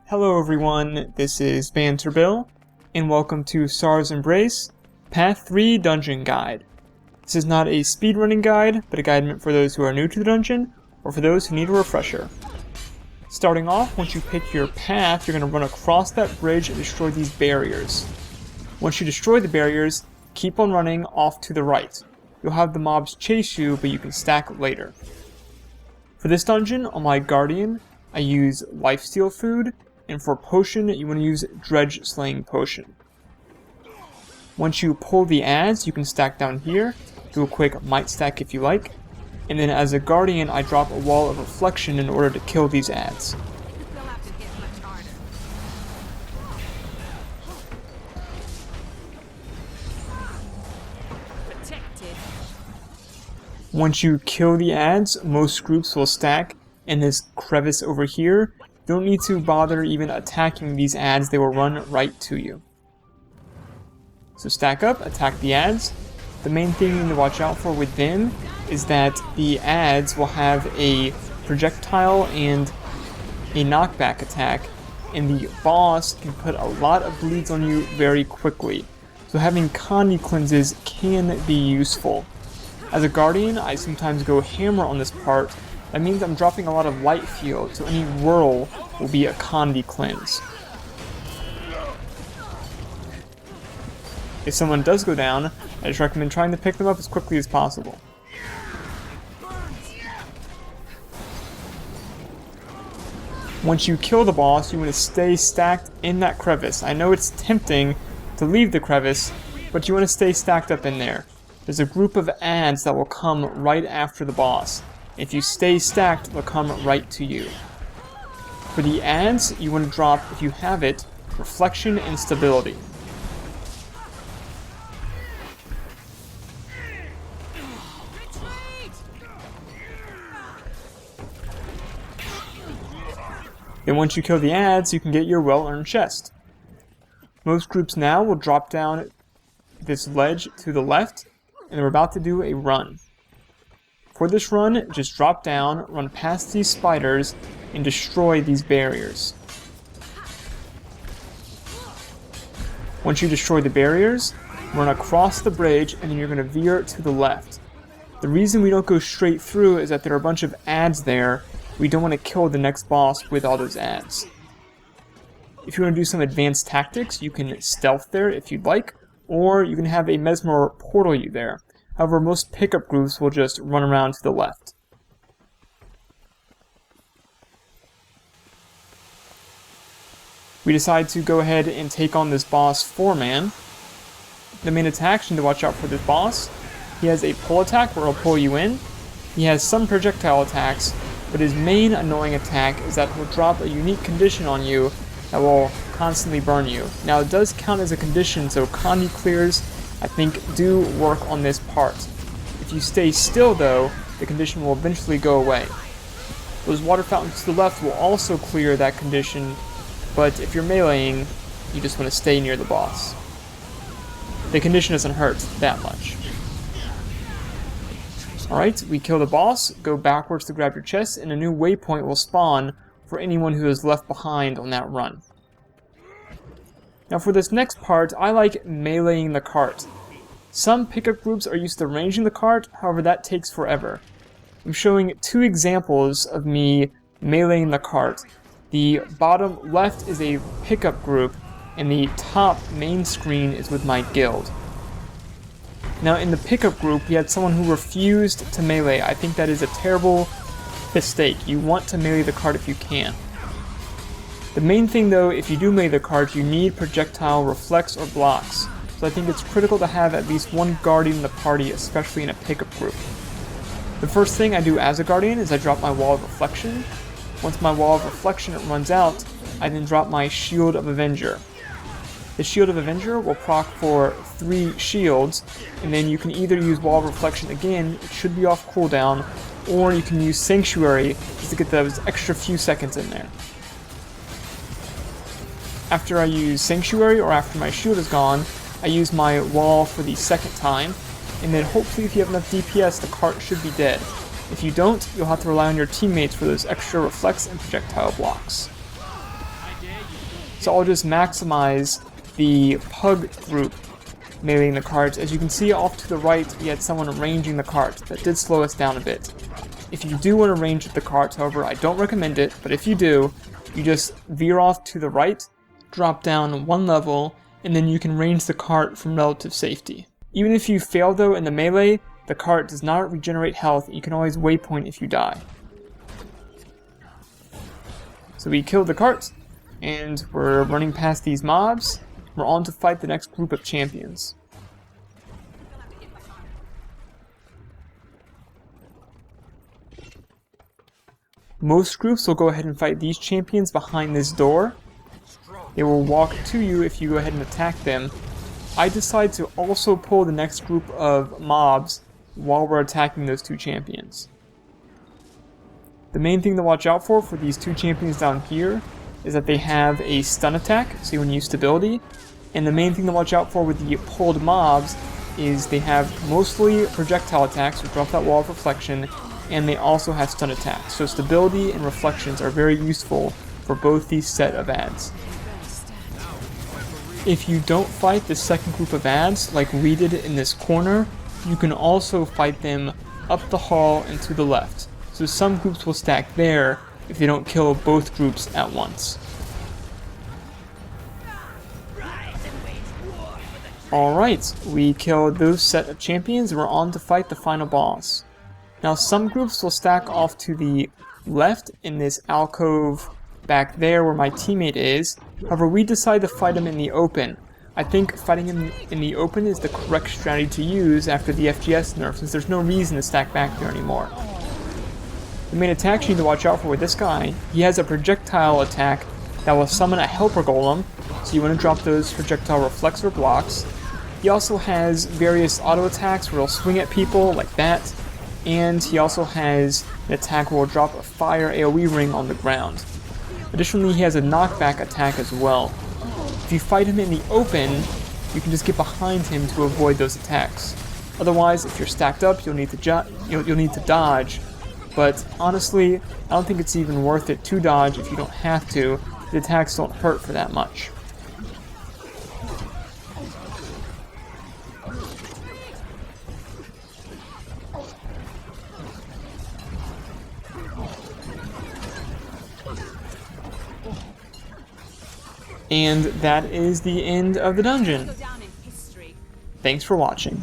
Hello everyone, this is Banterbill, and welcome to Stars Embrace, Path 3 Dungeon Guide. This is not a speedrunning guide, but a guide meant for those who are new to the dungeon, or for those who need a refresher. Starting off, once you pick your path, you're going to run across that bridge and destroy these barriers. Once you destroy the barriers, keep on running off to the right. You'll have the mobs chase you, but you can stack later. For this dungeon, on my Guardian, I use Lifesteal Food, and for potion, you want to use Dredge Slaying Potion. Once you pull the adds, you can stack down here, do a quick might stack if you like, and then as a Guardian, I drop a Wall of Reflection in order to kill these adds. Once you kill the adds, most groups will stack in this crevice over here. You don't need to bother even attacking these adds, they will run right to you. So stack up, attack the adds. The main thing you need to watch out for with them is that the adds will have a projectile and a knockback attack, and the boss can put a lot of bleeds on you very quickly. So having Condi cleanses can be useful. As a Guardian, I sometimes go hammer on this part. That means I'm dropping a lot of light field, so any whirl will be a Condi cleanse. If someone does go down, I just recommend trying to pick them up as quickly as possible. Once you kill the boss, you want to stay stacked in that crevice. I know it's tempting to leave the crevice, but you want to stay stacked up in there. There's a group of adds that will come right after the boss. If you stay stacked, they'll come right to you. For the adds, you want to drop, if you have it, Reflection and Stability. Then once you kill the adds, you can get your well-earned chest. Most groups now will drop down this ledge to the left, and they're about to do a run. For this run, just drop down, run past these spiders, and destroy these barriers. Once you destroy the barriers, run across the bridge, and then you're going to veer to the left. The reason we don't go straight through is that there are a bunch of adds there. We don't want to kill the next boss with all those adds. If you want to do some advanced tactics, you can stealth there if you'd like, or you can have a Mesmer portal you there. However, most pickup groups will just run around to the left. We decide to go ahead and take on this boss 4-man. The main attack, you need to watch out for this boss. He has a pull attack where he'll pull you in. He has some projectile attacks, but his main annoying attack is that he'll drop a unique condition on you that will constantly burn you. Now it does count as a condition, so Condi clears, I think, do work on this part. If you stay still though, the condition will eventually go away. Those water fountains to the left will also clear that condition, but if you're meleeing, you just want to stay near the boss. The condition doesn't hurt that much. Alright, we kill the boss, go backwards to grab your chest, and a new waypoint will spawn for anyone who is left behind on that run. Now for this next part, I like meleeing the cart. Some pickup groups are used to ranging the cart, however that takes forever. I'm showing two examples of me meleeing the cart. The bottom left is a pickup group, and the top main screen is with my guild. Now in the pickup group, we had someone who refused to melee. I think that is a terrible mistake. You want to melee the cart if you can. The main thing though, if you do melee the cart, you need projectile reflex or blocks. So I think it's critical to have at least one Guardian in the party, especially in a pickup group. The first thing I do as a Guardian is I drop my Wall of Reflection. Once my Wall of Reflection runs out, I then drop my Shield of Avenger. The Shield of Avenger will proc for 3 shields, and then you can either use Wall of Reflection again, it should be off cooldown, or you can use Sanctuary just to get those extra few seconds in there. After I use Sanctuary, or after my shield is gone, I use my wall for the second time, and then hopefully if you have enough DPS, the cart should be dead. If you don't, you'll have to rely on your teammates for those extra reflex and projectile blocks. I dare so I'll just maximize the Pug group meleeing the carts. As you can see off to the right, we had someone ranging the cart. That did slow us down a bit. If you do want to range the cart, however, I don't recommend it, but if you do, you just veer off to the right, drop down one level, and then you can range the cart from relative safety. Even if you fail though in the melee, the cart does not regenerate health. You can always waypoint if you die. So we killed the cart, and we're running past these mobs. We're on to fight the next group of champions. Most groups will go ahead and fight these champions behind this door. They will walk to you if you go ahead and attack them. I decide to also pull the next group of mobs while we're attacking those two champions. The main thing to watch out for these two champions down here is that they have a stun attack, so you want to use stability. And the main thing to watch out for with the pulled mobs is they have mostly projectile attacks, which drop that wall of reflection, and they also have stun attacks. So stability and reflections are very useful for both these set of ads. If you don't fight the second group of ads like we did in this corner, you can also fight them up the hall and to the left. So some groups will stack there if they don't kill both groups at once. Alright, we killed those set of champions and we're on to fight the final boss. Now some groups will stack off to the left in this alcove back there where my teammate is. However, we decide to fight him in the open. I think fighting him in the open is the correct strategy to use after the FGS nerf, since there's no reason to stack back there anymore. The main attack you need to watch out for with this guy, he has a projectile attack that will summon a helper golem, so you want to drop those projectile reflexor blocks. He also has various auto attacks where he'll swing at people like that, and he also has an attack where he'll drop a fire AoE ring on the ground. Additionally, he has a knockback attack as well. If you fight him in the open, you can just get behind him to avoid those attacks. Otherwise, if you're stacked up, you'll need to dodge. But honestly, I don't think it's even worth it to dodge if you don't have to. The attacks don't hurt for that much. And that is the end of the dungeon. Thanks for watching.